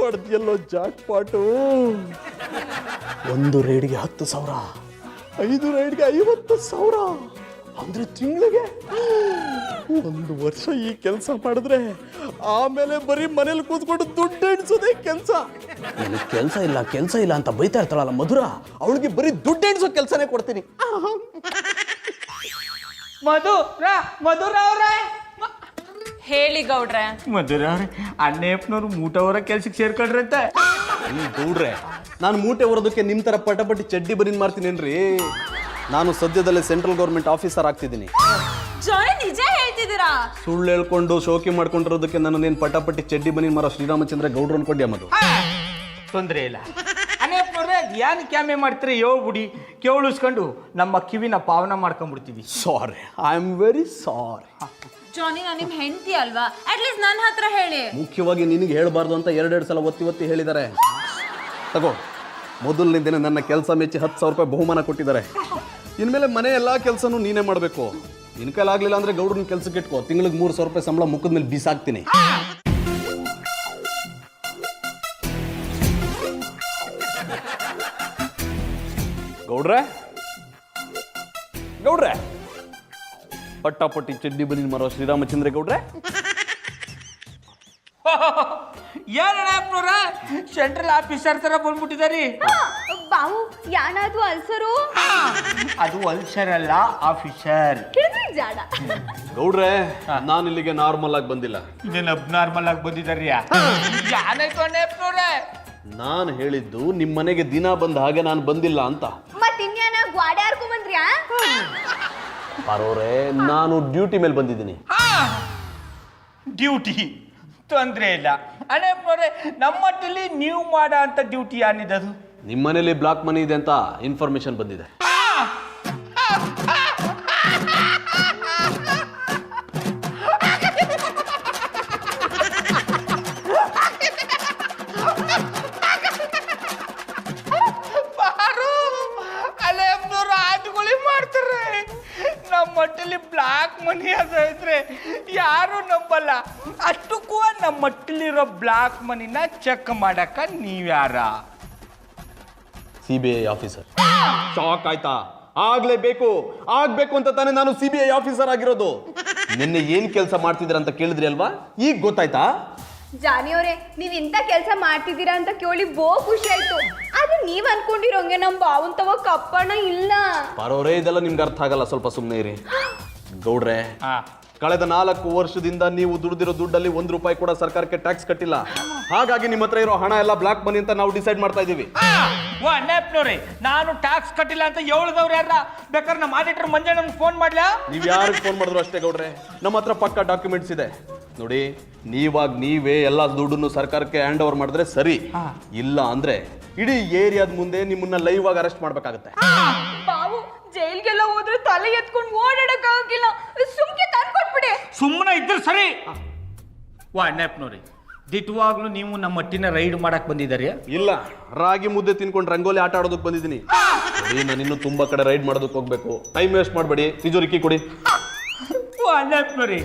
ಹೊಡೆದಿಯಲ್ಲೋ ಜಾಕ್ ಪಾಟು. 1 ರೈಡ್ಗೆ 10,000, 5 ರೈಡ್ಗೆ 50,000 ಅಂದ್ರೆ ತಿಂಗಳಿಗೆ 1 ವರ್ಷ ಈ ಕೆಲಸ ಮಾಡಿದ್ರೆ ಆಮೇಲೆ ಬರೀ ಮನೇಲಿ ಕೂತ್ಕೊಂಡು ದುಡ್ಡು ಎಣಿಸೋದೇ ಕೆಲಸ. ನನಗೆ ಕೆಲಸ ಇಲ್ಲ ಅಂತ ಬೈತಾ ಇರ್ತಾಳಲ್ಲ ಮಧುರ, ಅವಳಿಗೆ ಬರೀ ದುಡ್ಡು ಎಣಿಸೋ ಕೆಲಸನೇ ಕೊಡ್ತೀನಿ. ಮಧುರ ಅವ್ರೆ, ಹೇಳಿ ಗೌಡ್ರೆ. ಮಧುರ ಅವ್ರೆ, ಅಣ್ಣಪ್ಪನವ್ರು ಮೂಟವರ ಕೆಲ್ಸಕ್ಕೆ ಸೇರ್ಕೊಂಡ್ರಂತೆ. ಗೌಡ್ರೆ, ನಾನು ಮೂಟೆ ಹೊರೋದಕ್ಕೆ ನಿಮ್ಮ ತರ ಪಟಪಟಿ ಚಡ್ಡಿ ಬರೀನ್ ಮಾಡ್ತೀನೇನ್ರಿ? ನಾನು ಸದ್ಯದಲ್ಲೇ ಸೆಂಟ್ರಲ್ ಗೌರ್ಮೆಂಟ್ ಆಫೀಸರ್ ಆಗ್ತಿದ್ದೀನಿ. ಜಾನಿ ನಿಜ ಹೇಳ್ತಿದ್ದೀರಾ? ಸುಳ್ಳು ಹೇಳ್ಕೊಂಡು ಶೋಕಿ ಮಾಡ್ಕೊಂಡಿರೋದಕ್ಕೆ ನನ್ನೇನು ಪಟಾಪಟ್ಟಿ ಚಡ್ಡಿ ಬನಿ ಮಾರೋ ಶ್ರೀರಾಮಚಂದ್ರ ಗೌಡ್ರು ಅನ್ಕೊಂಡ್ಯ ಮದು. ತೊಂದರೆ ಇಲ್ಲ. ಅಣ್ಣಪ್ಪನವ್ರೆ, ಏನ್ ಕ್ಯಾಮೆ ಮಾಡ್ತೀರಿ ಹೇಳ್ಬಿಡಿ, ಕೇಳಿಸ್ಕೊಂಡು ನಮ್ಮ ಕಿವಿನ ಪಾವನ ಮಾಡ್ಕೊಂಡ್ಬಿಡ್ತೀವಿ. ಸಾರಿ, ಐ ಆಮ್ ವೆರಿ ಸಾರಿ. ಜಾನಿ, ನಾನು ನಿಮ್ ಹೆಂಡತಿ ಅಲ್ವಾ? ಅಟ್ಲೀಸ್ಟ್ ನನ್ನ ಹತ್ರ ಹೇಳಿ. ಮುಖ್ಯವಾಗಿ ನಿನಗೆ ಹೇಳಬಾರ್ದು ಅಂತ 2 ಸಲ ಒತ್ತಿ ಹೇಳಿದ್ದಾರೆ. ತಗೋ, ಮೊದಲನೇ ದಿನ ನನ್ನ ಕೆಲಸ ಮೆಚ್ಚಿ 10,000 ರೂಪಾಯಿ ಬಹುಮಾನ ಕೊಟ್ಟಿದ್ದಾರೆ. ಇನ್ಮೇಲೆ ಮನೆ ಎಲ್ಲ ಕೆಲಸನೂ ನೀನೇ ಮಾಡಬೇಕು. ನಿನ್ನ ಕೈಲಾಗಲಿಲ್ಲ ಅಂದ್ರೆ ಗೌಡ್ರನ್ನ ಕೆಲಸಕ್ಕೆ ಇಟ್ಕೋ. ತಿಂಗಳಿಗೆ 3,000 ರೂಪಾಯಿ ಸಂಬಳ ಮುಖದ ಮೇಲೆ ಬೀಸಾಕ್ತೀನಿ. ಗೌಡ್ರೆ, ಪಟ್ಟಾಪಟ್ಟಿ ಚಡ್ಡಿ ಬನಿ ಮಾರೋ ಶ್ರೀರಾಮಚಂದ್ರ ಗೌಡ್ರೆ. ಏನಣ್ಣಪ್ಪನವ್ರ ಸೆಂಟ್ರಲ್ ಆಫೀಸರ್ ತರ ಬಂದ್ಬಿಟ್ಟಿದಾರಿ. ಬಾವು ಯಾನಾದ್ರು ಅಲ್ಸರು? ಅದು ಅಲ್ಸರ್ ಅಲ್ಲ, ಆಫೀಸರ್. ಹಿಡಿದ್ರಿ ಜಾಡ. ಗೌಡ್ರೆ, ನಾನು ಇಲ್ಲಿಗೆ ನಾರ್ಮಲ್ ಆಗಿ ಬಂದಿಲ್ಲ. ಇದನ್ನ ಅಬ್ನಾರ್ಮಲ್ ಆಗಿ ಬಂದಿದಾರಿ. ಯಾನಾಯ್ತು ಅಣ್ಣಪ್ಪನವ್ರೆ? ನಾನು ಹೇಳಿದ್ದು ನಿಮ್ಮ ಮನೆಗೆ ದಿನ ಬಂದ ಹಾಗೆ ನಾನು ಬಂದಿಲ್ಲ ಅಂತ. ಮತ್ತಿನ್ಯಾನ ಗ್ವಾಡೆ ಹಾರ್ಕೊಂಡ್ ಬಂದ್ರ್ಯಾ? ಪಾರೋರೆ, ನಾನು ಡ್ಯೂಟಿ ಮೇಲೆ ಬಂದಿದ್ದೀನಿ. ಡ್ಯೂಟಿ ತೊಂದ್ರೆ ಇಲ್ಲ ಅಣ್ಣಪ್ಪನವ್ರೆ. ನಮ್ಮಟ್ಟಲ್ಲಿ ನೀವು ಮಾಡೋ ಅಂತ ಡ್ಯೂಟಿ ಏನಿದದು? ನಿಮ್ಮ ಮನೇಲಿ ಬ್ಲಾಕ್ ಮನಿ ಇದೆ ಅಂತ ಇನ್ಫಾರ್ಮೇಶನ್ ಬಂದಿದೆ. ಅಣ್ಣಪ್ಪನವ್ರು ಆಟಗಳು ಮಾಡ್ತಾರೆ. ನಮ್ಮ ಮಟ್ಟಲ್ಲಿ ಬ್ಲಾಕ್ ಮನಿ ಅದ ಇದ್ರೆ ಯಾರು ನಂಬಲ್ಲ. ಅಷ್ಟಕ್ಕೂ ನಮ್ಮ ಮಟ್ಟಲ್ಲಿರೋ ಬ್ಲಾಕ್ ಮನಿನ ಚೆಕ್ ಮಾಡಕ ನೀವ್ಯಾರ? CBI officer. ಶಾಕ್ ಆಯ್ತಾ? ಆಗ್ಬೇಕು ಅಂತ ತಾನೇ ನಾನು CBI ಆಫೀಸರ್ ಆಗಿರೋದು. ನಿನ್ನೆ ಏನ್ ಕೆಲಸ ಮಾಡ್ತಿದ್ರ ಅಂತ ಕೇಳಿದ್ರಿ ಅಲ್ವಾ? ಈಗ ಗೊತ್ತಾಯ್ತಾ? ಜಾನಿಯವ್ರೆ ನೀವ್ ಇಂಥ ಕೆಲಸ ಮಾಡ್ತಿದ್ದೀರಾ ಅಂತ ಕೇಳಿ ಖುಷಿ ಆಯ್ತು. ಆದ್ರೆ ನೀವ್ ಅನ್ಕೊಂಡಿರೋಂಗೆ ನಮ್ ಬಾವನ್ ತವ ಕಪ್ಪಣ ಇಲ್ಲ. ಬರೋರೇ ಇದೆಲ್ಲ ನಿಮ್ಗೆ ಅರ್ಥ ಆಗಲ್ಲ, ಸ್ವಲ್ಪ ಸುಮ್ಮನೆ ಇರಿ. ಗೌಡ್ರೆ, ಕಳೆದ 4 ವರ್ಷದಿಂದ ನೀವು ದುಡ್ದಿರೋ ದುಡ್ಡಲ್ಲಿ 1 ರೂಪಾಯಿ ಕೂಡ ಸರ್ಕಾರಕ್ಕೆ ಟ್ಯಾಕ್ಸ್ ಕಟ್ಟಿಲ್ಲ. ಹಾಗಾಗಿ ನಿಮ್ಮ ಹತ್ರ ಇರೋ ಹಣ ಎಲ್ಲ ಬ್ಲಾಕ್ ಮನಿ ಅಂತ ನಾವು ಡಿಸೈಡ್ ಮಾಡ್ತಾ ಇದೀವಿ. ನೆಪ್ನವ್ರಿ, ನಾನು ಟ್ಯಾಕ್ಸ್ ಕಟ್ಟಿಲ್ಲ ಅಂತ ಹೇಳಿದವ್ರು ಯಾರ? ಬೇಕಾದ್ರೆ ನಮ್ಮ ಆಡಿಟರ್ ಮಂಜಣ್ಣನ್ ಫೋನ್ ಮಾಡ್ಲಾ? ನೀವ್ ಯಾರಿಗೆ ಫೋನ್ ಮಾಡಿದ್ರು ಅಷ್ಟೇ ಗೌಡ್ರೆ, ನಮ್ಮ ಹತ್ರ ಪಕ್ಕ ಡಾಕ್ಯುಮೆಂಟ್ಸ್ ಇದೆ ನೋಡಿ. ನೀವೇ ಎಲ್ಲ ದುಡ್ಡನ್ನು ಸರ್ಕಾರಕ್ಕೆ ಹ್ಯಾಂಡ್ ಓವರ್ ಮಾಡಿದ್ರೆ ಸರಿ, ಇಲ್ಲ ಅಂದ್ರೆ ಇಡೀ ಏರಿಯಾದ ಮುಂದೆ ನಿಮ್ಮನ್ನ ಲೈವ್ ಆಗಿ ಅರೆಸ್ಟ್ ಮಾಡ್ಬೇಕಾಗತ್ತೆ. ಬಾವು ಜೈಲ್ಗೆಲ್ಲ ಹೋದ್ರೆ ತಲೆ ಎತ್ಕೊಂಡು ಓಡಾಡಕ್ ಆಗಿಲ್ಲ, ಸುಮ್ಕೆ ತಂದ್ಕೊಟ್ಬಿಡಿ. ಸುಮ್ಮನೆ ಇದ್ರೆ ಸರಿ. ನೆಪ್ನವ್ರಿ, ದಿಟ್ವಾಗ್ಲೂ ನೀವು ನಮ್ಮ ಮಟ್ಟಿನ ರೈಡ್ ಮಾಡಕ್ ಬಂದಿದ್ದಾರೆ? ಇಲ್ಲ, ರಾಗಿ ಮುದ್ದೆ ತಿನ್ಕೊಂಡು ರಂಗೋಲಿ ಆಟ ಆಡೋದಕ್ಕೆ ಬಂದಿದ್ದೀನಿ. ನಾನು ಇನ್ನೂ ತುಂಬಾ ಕಡೆ ರೈಡ್ ಮಾಡೋದಕ್ಕೆ ಹೋಗ್ಬೇಕು. ಟೈಮ್ ವೇಸ್ಟ್ ಮಾಡಬೇಡಿ, ತಿಜೋರಿಕಿ ಕೊಡಿ. ನೆಪ್ನವ್ರಿ,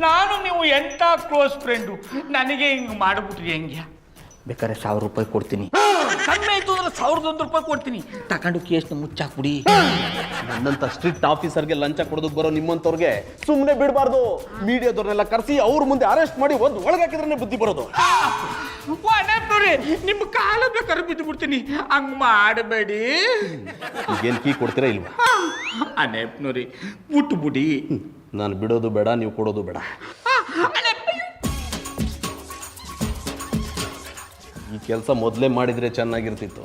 ನಾನು ನೀವು ಎಂತ ಕ್ಲೋಸ್ ಫ್ರೆಂಡು, ನನಗೆ ಹಿಂಗ್ ಮಾಡ್ಬಿಟ್ರಿ ಹೆಂಗೆ? ಬೇಕಾದ್ರೆ 1000 ರೂಪಾಯಿ ಕೊಡ್ತೀನಿ. ಕಡಿಮೆ ಆಯ್ತು ಅಂದ್ರೆ 1001 ರೂಪಾಯಿ ಕೊಡ್ತೀನಿ. ತಗೊಂಡು ಕೇಸ್ನ ಮುಚ್ಚಾಕ್ಬಿಡಿ. ನನ್ನಂತ ಸ್ಟ್ರಿಕ್ಟ್ ಆಫೀಸರ್ಗೆ ಲಂಚ ಕೊಡೋದಕ್ಕೆ ಬರೋ ನಿಮ್ಮಂತವ್ರಿಗೆ ಸುಮ್ಮನೆ ಬಿಡಬಾರ್ದು. ಮೀಡಿಯಾದವ್ರನ್ನೆಲ್ಲ ಕರೆಸಿ ಅವ್ರ ಮುಂದೆ ಅರೆಸ್ಟ್ ಮಾಡಿ ಒಂದು ಒಳಗಾಕಿದ್ರೆ ಬುದ್ಧಿ ಬರೋದು. ನೆಪ್ನವ್ರಿ, ನಿಮ್ಮ ಕಾಲ ಬೇಕಾದ್ರೆ ಬಿದ್ದು ಬಿಡ್ತೀನಿ, ಹಂಗ್ ಮಾಡಬೇಡಿ. ಈಗೇನು ಕೀ ಕೊಡ್ತೀರಾ ಇಲ್ವಾ? ನೆಪ್ನವ್ರಿ, ಬಿಟ್ಬಿಡಿ. ನಾನು ಬಿಡೋದು ಬೇಡ, ನೀವು ಕೊಡೋದು ಬೇಡ. ಈ ಕೆಲಸ ಮೊದಲೇ ಮಾಡಿದ್ರೆ ಚೆನ್ನಾಗಿರ್ತಿತ್ತು.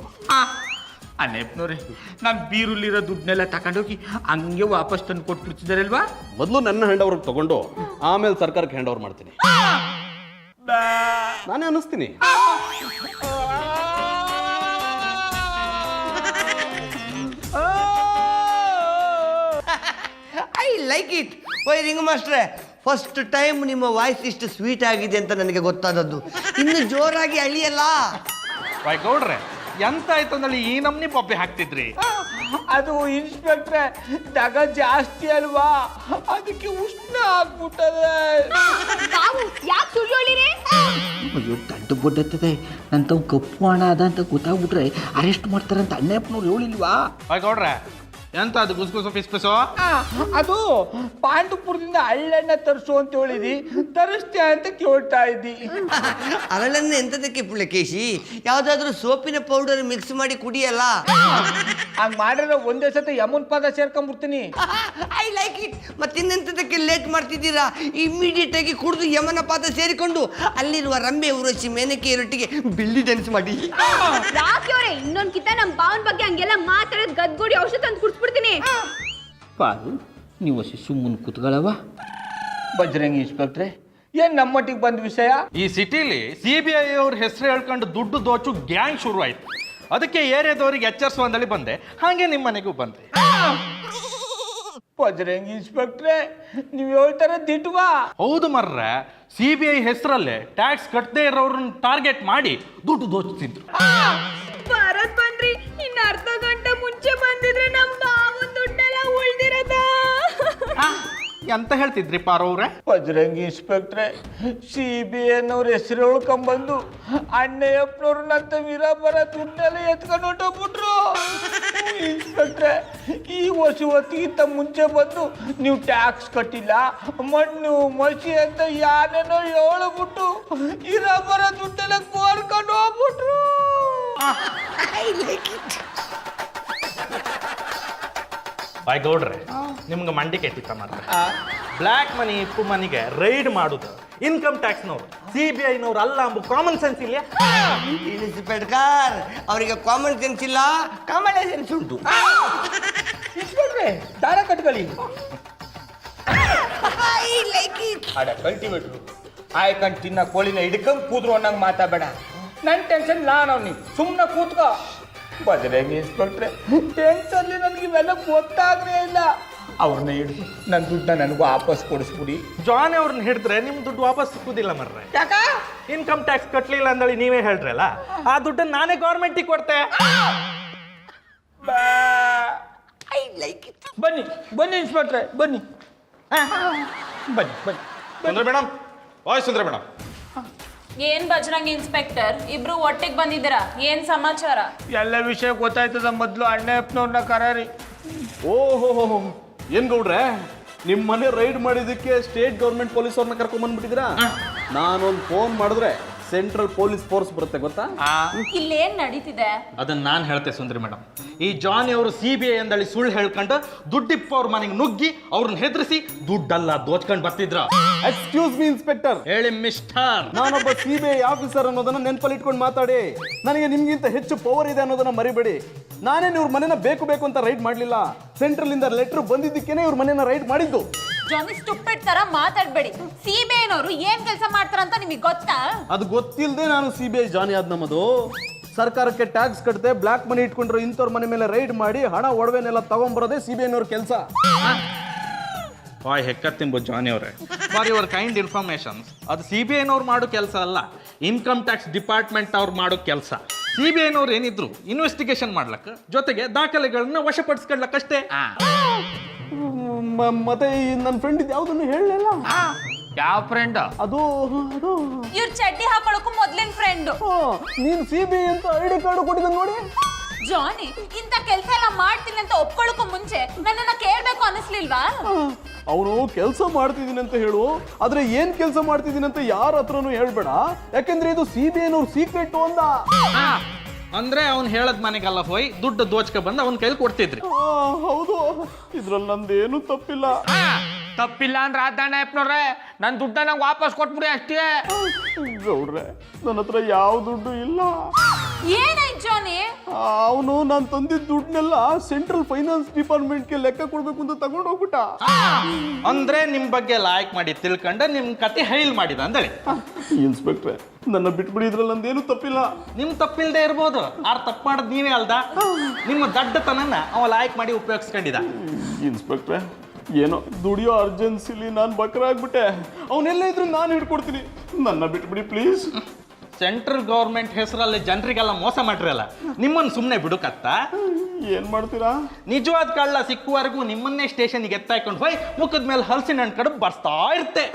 ನೆಪ್ನವ್ರಿ, ನಾನು ಬೀರುಲಿರೋ ದುಡ್ಡನ್ನೆಲ್ಲ ತಗೊಂಡೋಗಿ ಹಂಗೆ ವಾಪಸ್ ತಂದು ಕೊಟ್ಬಿಡ್ತಿದ್ದಾರಲ್ವಾ? ಮೊದಲು ನನ್ನ ಹ್ಯಾಂಡ್ ಓವರ್ಗೆ ತಗೊಂಡು ಆಮೇಲೆ ಸರ್ಕಾರಕ್ಕೆ ಹ್ಯಾಂಡ್ ಓವರ್ ಮಾಡ್ತೀನಿ. ನಾನೇ ಅನ್ನಿಸ್ತೀನಿ. I like it. ಓಯ್ ರಿಂಗ್ ಮಾಸ್ಟ್ರೆ, ಫಸ್ಟ್ ಟೈಮ್ ನಿಮ್ಮ ವಾಯ್ಸ್ ಇಷ್ಟು ಸ್ವೀಟ್ ಆಗಿದೆ ಅಂತ ನನಗೆ ಗೊತ್ತಾದದ್ದು. ಇನ್ನು ಜೋರಾಗಿ ಅಳಿಯಲ್ಲ. ಗೌಡ್ರೆ, ಎಂತ ಆಯ್ತು ಅಂದ್ರೆ ಈ ನಮ್ನಿ ಪಪ್ಪಿ ಹಾಕ್ತಿದ್ರಿ? ಅದು ಇನ್ಸ್ಪೆಕ್ಟ್ರೆ, ದಗ ಜಾಸ್ತಿ ಅಲ್ವಾ, ಅದಕ್ಕೆ ಉಷ್ಣ ಆಗ್ಬಿಟ್ಟದೆ. ಬಾವು ಯಾಕೆ ಸುಳ್ಳು ಹೇಳಿರಿ? ಅಯ್ಯೋ ದಡ್ಡ ಬೊಡ್ಡತ್ತದೆ ನಂತವ್ ಕಪ್ಪು ಹಣ ಅದ ಅಂತ ಗೊತ್ತಾಗ್ಬಿಟ್ರೆ ಅರೆಸ್ಟ್ ಮಾಡ್ತಾರಂತ ಅಣ್ಣಪ್ಪನವ್ರು ಹೇಳಿಲ್ವಾ? ಗೌಡ್ರೆ, ಎಂತ ಅದು ಗುಸ್ಗುಸು ಪಿಸ್ಪಿಸು? ಅದು ಪಾಂಡುಪುರದಿಂದ ಹಳ್ಳೆಣ್ಣ ತರಿಸು ಅಂತ ಹೇಳಿದಿ, ತರಿಸ್ತೆ ಅಂತ ಕೇಳ್ತಾ ಇದ್ದಿ. ಅರಳನ್ನ ಎಂತದಕ್ಕೆ ಪುಳಕೇಶಿ? ಯಾವ್ದಾದ್ರು ಸೋಪಿನ ಪೌಡರ್ ಮಿಕ್ಸ್ ಮಾಡಿ ಕುಡಿಯಲ್ಲ. ಹಂಗ್ ಮಾಡಿದ್ರೆ ಒಂದೇ ಸತಿ ಯಮುನ್ ಪಾದ ಸೇರ್ಕೊಂಡ್ಬಿಡ್ತೀನಿ. I like it. ಮತ್ತಿನ್ನೆಂತದಕ್ಕೆ ಲೇಟ್ ಮಾಡ್ತಿದ್ದೀರಾ? ಇಮಿಡಿಯೇಟ್ ಆಗಿ ಕುಡಿದು ಯಮನ ಪಾದ ಸೇರಿಕೊಂಡು ಅಲ್ಲಿರುವ ರಂಬೆ ಊರಸಿ ಮೇನಕೆಯರೊಟ್ಟಿಗೆ ಬಿಲ್ಲಿ ಡ್ಯಾನ್ಸ್ ಮಾಡಿ. ರಾಕಿಯವ್ರೆ, ಇನ್ನೊಂದ್ ಕಿತ್ತ ನಮ್ ಬಾವನ್ ಬಗ್ಗೆ ಹಂಗೆಲ್ಲ ಮಾತಾಡೋದ್ ಗದ್ಗೋಡಿ ಔಷಧ ತಂದು ಕುಡ್ಸ್ಬಿಡ್ತೀನಿ. ಪಾರು ನೀವು ಸುಮ್ಮನೆ ಕೂತ್ಗಳವ. ಬಜ್ರಂಗಿ ಇನ್ಸ್ಪೆಕ್ಟ್ರೆ, ಏನ್ ನಮ್ಮಟ್ಟಿಗೆ ಬಂದ ವಿಷಯ? ಈ ಸಿಟಿಲಿ CBI ಅವ್ರ ಹೆಸರು ಹೇಳ್ಕೊಂಡು ದುಡ್ಡು ದೋಚು ಗ್ಯಾಂಗ್ ಶುರು ಆಯ್ತು. ಅದಕ್ಕೆ ಏರಿಯಾದವ್ರಿಗೆ ಎಚ್ಚರಿಸುವಂದಳಿ ಬಂದೆ, ಹಾಗೆ ನಿಮ್ಮ ಮನೆಗೂ ಬಂದೆ. ಬಜ್ರಂಗಿ ಇನ್ಸ್ಪೆಕ್ಟ್ರೆ, ನೀವು ಹೇಳ್ತಾರ ದಿಟ್ವಾ? ಹೌದು ಮರ್ರೆ, CBI ಹೆಸರಲ್ಲೇ ಟ್ಯಾಕ್ಸ್ ಕಟ್ಟದೇ ಇರೋರನ್ನ ಟಾರ್ಗೆಟ್ ಮಾಡಿ ದುಡ್ಡು ದೋಚ್ತಿದ್ರು. ಭಾರತ್ ಬನ್ರಿ, ಇನ್ನು ಅರ್ಧ ಗಂಟೆ ಮುಂಚೆ ಬಂದಿದ್ರೆ ನಮ್ ಬಾವನ್ ದುಡ್ಡೆಲ್ಲ ಉಳ್ದಿರದ. ಎಂತ ಹೇಳ್ತಿದ್ರಿ ಪಾರವ್ರೆ? ಬಜ್ರಂಗಿ ಇನ್ಸ್ಪೆಕ್ಟ್ರೆ, CBI ಅನ್ನೋರ್ ಹೆಸರು ಹೇಳ್ಕೊಂಬಂದು ಅಣ್ಣಯ್ಯಪ್ಪನವ್ರನ್ನಂತ ವೀರಬರ ದುಡ್ಡೆಲ್ಲ ಎತ್ಕೊಂಡು ಹೊಟ್ಟೋಗ್ಬಿಟ್ರು. ಇನ್ಸ್ಪೆಕ್ಟ್ರೆ, ಈ ಹೊತ್ತಿಗಿಂತ ಮುಂಚೆ ಬಂದು ನೀವು ಟ್ಯಾಕ್ಸ್ ಕಟ್ಟಿಲ್ಲ, ಮಣ್ಣು ಮಸಿ ಅಂತ ಯಾರೇನೋ ಹೇಳ್ಬಿಟ್ಟು ವೀರಬರ ದುಡ್ಡೆಲ್ಲ ಕೋರ್ಕೊಂಡು ಹೋಗ್ಬಿಟ್ರು. ಬಾಯ್ ಗೌಡ್ರೆ, ನಿಮ್ಗೆ ಮಂಡಿ ಕೆಟ್ಟಿತ್ತ ಮಾತ್ರ. ಬ್ಲ್ಯಾಕ್ ಮನಿ ಇಪ್ಪು ಮನಿಗೆ ರೈಡ್ ಮಾಡುದು ಇನ್ಕಮ್ ಟ್ಯಾಕ್ಸ್ನವ್ರು, CBIನವ್ರು ಅಲ್ಲ ಅಂಬು ಕಾಮನ್ ಸೆನ್ಸ್ ಇಲ್ಲ. ಇನ್ಸ್ಪೆಕ್ಟರ್, ಅವರಿಗೆ ಕಾಮನ್ ಸೆನ್ಸ್ ಇಲ್ಲ, ಕಾಮನ್ ಸೆನ್ಸ್ ಉಂಟು. ಇನ್ಸ್ಪೆಕ್ಟ್ರೆ, ದಾರ ಕಟ್ಕೊಳ್ಳಿ. ಅಡ ಕಲ್ಟಿವೇಟ್ರು ಆಯ್ಕಂಡು ತಿನ್ನ ಕೋಳಿನ ಹಿಡ್ಕೊಂಡ್ ಕೂದ್ರು ಅನ್ನಂಗೆ ಮಾತಾಬೇಡ. ನನ್ನ ಟೆನ್ಷನ್ ನಾನು ಅವ್ನಿಗೆ ಸುಮ್ಮನೆ ಕೂತ್ಕೋ. ಬಜ್ರಂಗಿ ಇನ್ಸ್ಪೆಕ್ಟ್ರೆ, ಟೆನ್ಷನ್ಲಿ ನನಗೆ ಇವೆಲ್ಲ ಗೊತ್ತಾಗ್ರೇ ಇಲ್ಲ. ಅವ್ರನ್ನ ಹಿಡಿದು ನನ್ನ ದುಡ್ಡನ್ನ ನನಗೂ ವಾಪಸ್ ಕೊಡಿಸ್ಬಿಡಿ. ಜಾನ್ ಅವ್ರನ್ನ ಹಿಡಿದ್ರೆ ನಿಮ್ ದುಡ್ಡು ವಾಪಸ್ ಸಿಕ್ಕುದಿಲ್ಲ ಮರ್ರೆ. ಯಾಕ? ಇನ್ಕಮ್ ಟ್ಯಾಕ್ಸ್ ಕಟ್ಲಿಲ್ಲ ಅಂದಳಿ ನೀವೇ ಹೇಳ್ರಲ್ಲ, ಆ ದುಡ್ಡನ್ನ ನಾನೇ ಗೌರ್ಮೆಂಟಿಗೆ ಕೊಡ್ತೆ. I like it. ಬನ್ನಿ ಬನ್ನಿ ಇನ್ಸ್ಪೆಕ್ಟ್ರೆ, ಬನ್ನಿ ಬನ್ನಿ ಬನ್ನಿ. ಸುಂದ್ರ ಮೇಡಮ್, ವಾಯ್ ಸುಂದ್ರ ಮೇಡಮ್. ಏನ್ ಬಜರಂಗ್ ಇನ್ಸ್ಪೆಕ್ಟರ್, ಇಬ್ರು ಒಟ್ಟಿಗೆ ಬಂದಿದ್ದೀರಾ? ಏನ್ ಸಮಾಚಾರ? ಎಲ್ಲ ವಿಷಯ ಗೊತ್ತಾಯ್ತದ, ಮೊದಲು ಅಣ್ಣಪ್ಪನವ್ರನ್ನ ಕರೀರಿ. ಓಹೋ, ಏನ್ ಗೌಡ್ರೆ, ನಿಮ್ಮ ಮನೆ ರೈಡ್ ಮಾಡಿದ್ದಕ್ಕೆ ಸ್ಟೇಟ್ ಗೌರ್ಮೆಂಟ್ ಪೊಲೀಸ್ ಅವ್ರನ್ನ ಕರ್ಕೊಂಡ್ ಬಂದ್ಬಿಟ್ಟಿದ್ದೀರಾ? ನಾನೊಂದು ಫೋನ್ ಮಾಡಿದ್ರೆ ಸೆಂಟ್ರಲ್ ಪೊಲೀಸ್ ಫೋರ್ಸ್ ಬರುತ್ತೆ ಗೊತ್ತಾ? ಇಲ್ಲೇನ್ ನಡೀತಿದೆ? ಅದನ್ನ ನಾನು ಹೇಳ್ತೆ ಸುಂದ್ರಿ ಮೇಡಮ್. ಈ ಜಾನಿ ಅವರು CBI ಎಂದಳಿ ಸುಳ್ಳು ಹೇಳ್ಕೊಂಡು ದುಡ್ಡಿಪ್ಪ ಅವ್ರ ಮನೆಗೆ ನುಗ್ಗಿ ಅವ್ರನ್ನ ಹೆದರಿಸಿ ದುಡ್ಡೆಲ್ಲ ದೋಚ್ಕೊಂಡು ಬರ್ತಿದ್ರ. ಎಕ್ಸ್ಕ್ಯೂಸ್ ಮೀ ಇನ್ಸ್ಪೆಕ್ಟರ್, ಹೇಳಿ ಮಿಸ್ಟರ್. ನಾನೊಬ್ಬ CBI ಆಫೀಸರ್ ಅನ್ನೋದನ್ನ ನೆನಪಲ್ಲಿ ಇಟ್ಕೊಂಡು ಮಾತಾಡಿ. ನನಗೆ ನಿಮ್ಗಿಂತ ಹೆಚ್ಚು ಪವರ್ ಇದೆ ಅನ್ನೋದನ್ನ ಮರಿಬೇಡಿ. ನಾನೇನು ಇವ್ರ ಮನೆನ ಬೇಕು ಅಂತ ರೈಡ್ ಮಾಡಲಿಲ್ಲ. ಸೆಂಟ್ರಲ್ ಇಂದ ಲೆಟರ್ ಬಂದಿದ್ದಕ್ಕೇನೆ ಇವ್ರ ಮನೆನ ರೈಡ್ ಮಾಡಿದ್ದು. ಜಾನಿ ಸ್ಟುಪಿಡ್ ತರ ಮಾತಾಡ್ಬೇಡಿ. CBI ಏನ್ ಕೆಲಸ ಮಾಡ್ತಾರಂತ ನಿಮಗೆ ಗೊತ್ತಾ? ಅದು ಗೊತ್ತಿಲ್ಲದೆ ನಾನು CBI ಜಾನಿ ಆದ್ ನಮ್ಮದು. ಸರ್ಕಾರಕ್ಕೆ ಟ್ಯಾಕ್ಸ್ ಕಟ್ಟದೆ ಬ್ಲಾಕ್ ಮನಿ ಇಟ್ಕೊಂಡ್ರು ಇಂಥವ್ರ ಮನೆ ಮೇಲೆ ರೈಡ್ ಮಾಡಿ ಹಣ ಒಡವೆನೆಲ್ಲ ತಗೊಂಡ್ಬರೋದೇ CBI ಕೆಲಸ. ವಾಯ್ ಹೆಕ್ಕತ್ತಿಂಬು ಜಾನಿ ಅವರೇ, ಫಾರ್ ಯುವರ್ ಕೈಂಡ್ ಇನ್ಫಾರ್ಮೇಶನ್ಸ್, ಅದು CBI ಮಾಡೋ ಕೆಲಸ ಅಲ್ಲ, ಇನ್ಕಮ್ ಟ್ಯಾಕ್ಸ್ ಡಿಪಾರ್ಟ್ಮೆಂಟ್ ಅವ್ರು ಮಾಡೋ ಕೆಲಸ. CBI ಏನಿದ್ರು ಇನ್ವೆಸ್ಟಿಗೇಷನ್ ಮಾಡ್ಲಕ್ಕ, ಜೊತೆಗೆ ದಾಖಲೆಗಳನ್ನ ವಶಪಡಿಸ್ಕೊಳ್ಳಕ್ಕಷ್ಟೇ. ಮತ್ತೆ ನನ್ನ ಫ್ರೆಂಡ್ ಇದು ಯಾವ್ದನ್ನು ಹೇಳಲಿಲ್ಲ. ಯಾವ ಫ್ರೆಂಡ್? ಅದು ಇವ್ರ ಚಡ್ಡಿ ಹಾಕೊಳ್ಳೋಕು ಮೊದ್ಲಿನ ಫ್ರೆಂಡ್. ನೀನು CBI ಅಂತ ID ಕಾರ್ಡ್ ಕೊಟ್ಟಿದ್ದ ನೋಡಿ. ಜಾನಿ ಇಂತ ಕೆಲಸ ಎಲ್ಲ ಮಾಡ್ತೀನಿ ಅಂತ ಒಪ್ಕೊಳ್ಳೋಕು ಮುಂಚೆ ನನ್ನನ್ನ ಕೇಳ್ಬೇಕು ಅನಿಸ್ಲಿಲ್ವಾ? ಅವನು ಕೆಲಸ ಮಾಡ್ತಿದ್ದೀನಿ ಅಂತ ಹೇಳು, ಆದ್ರೆ ಏನ್ ಕೆಲಸ ಮಾಡ್ತಿದ್ದೀನಿ ಅಂತ ಯಾರ ಹತ್ರನೂ ಹೇಳ್ಬೇಡ, ಯಾಕೆಂದ್ರೆ ಇದು CBI ಸೀಕ್ರೆಟ್ ಅಂದ. ಅಂದ್ರೆ ಅವ್ನು ಹೇಳದ್ ಮನೆಗೆಲ್ಲ ಹೋಗಿ ದುಡ್ಡು ದೋಚ್ಕ ಬಂದು ಅವನ ಕೈಲಿ ಕೊಡ್ತಿದ್ರಿ. ಹೌದು, ಇದ್ರಲ್ಲಿ ನಂದೇನು ತಪ್ಪಿಲ್ಲ. ತಪ್ಪಿಲ್ಲ ಅಂದ್ರೆ ಆದಣ್ಣಪ್ಪನವ್ರೆ, ನನ್ನ ದುಡ್ಡ ನಂಗೆ ವಾಪಸ್ ಕೊಟ್ಬಿಡಿ ಅಷ್ಟೇ. ಗೌಡ್ರೆ, ನನ್ನ ಹತ್ರ ಯಾವ ದುಡ್ಡು ಇಲ್ಲ. ಏನಾಯ್ತು ಜಾನಿ? ಅವನು ನಾನು ತಂದಿದ್ದ ದುಡ್ಡನ್ನೆಲ್ಲ ಸೆಂಟ್ರಲ್ ಫೈನಾನ್ಸ್ ಡಿಪಾರ್ಟ್ಮೆಂಟ್ಗೆ ಲೆಕ್ಕ ಕೊಡ್ಬೇಕು ಅಂತ ತಗೊಂಡು ಹೋಗ್ಬಿಟ್ಟ. ಅಂದ್ರೆ ನಿಮ್ ಬಗ್ಗೆ ಲಾಯ್ಕ್ ಮಾಡಿ ತಿಳ್ಕೊಂಡ ನಿಮ್ ಕತೆ ಹೈಲ್ ಮಾಡಿದ ಅಂದೇಳಿ. ಇನ್ಸ್ಪೆಕ್ಟ್ರೆ, ನನ್ನ ಬಿಟ್ಬಿಡಿ, ಇದ್ರಲ್ಲಿ ನಂದೇನು ತಪ್ಪಿಲ್ಲ. ನಿಮ್ ತಪ್ಪಿಲ್ದೆ ಇರ್ಬೋದು, ಆರ್ ತಪ್ಪು ಮಾಡೋದು ನೀವೇ ಅಲ್ದ. ನಿಮ್ಮ ದಡ್ಡತನನ್ನ ಅವ ಲಾಯ್ಕ್ ಮಾಡಿ ಉಪಯೋಗಿಸ್ಕೊಂಡಿದ. ಇನ್ಸ್ಪೆಕ್ಟ್ರೆ, ಏನೋ ದುಡಿಯೋ ಅರ್ಜೆನ್ಸಿಲಿ ನಾನು ಬಕ್ರ ಆಗ್ಬಿಟ್ಟೆ. ಅವನೆಲ್ಲ ಇದ್ರು ನಾನು ಹಿಡ್ಕೊಡ್ತೀನಿ, ನನ್ನ ಬಿಟ್ಬಿಡಿ ಪ್ಲೀಸ್. ಸೆಂಟ್ರಲ್ ಗೌರ್ಮೆಂಟ್ ಹೆಸರಲ್ಲಿ ಜನರಿಗೆಲ್ಲ ಮೋಸ ಮಾಡ್ರಲ್ಲ, ನಿಮ್ಮನ್ನು ಸುಮ್ಮನೆ ಬಿಡುಕತ್ತ? ಏನ್ ಮಾಡ್ತೀರಾ? ನಿಜವಾದ ಕಳ್ಳ ಸಿಕ್ಕುವರೆಗೂ ನಿಮ್ಮನ್ನೇ ಸ್ಟೇಷನ್ಗೆ ಎತ್ತಾಕೊಂಡು ಹೋಯ್ ಮುಖದ ಮೇಲೆ ಹಲಸಿನ ಹಣ್ಣು ಕಡುಬು ಬರ್ಸ್ತಾ ಇರ್ತೆ.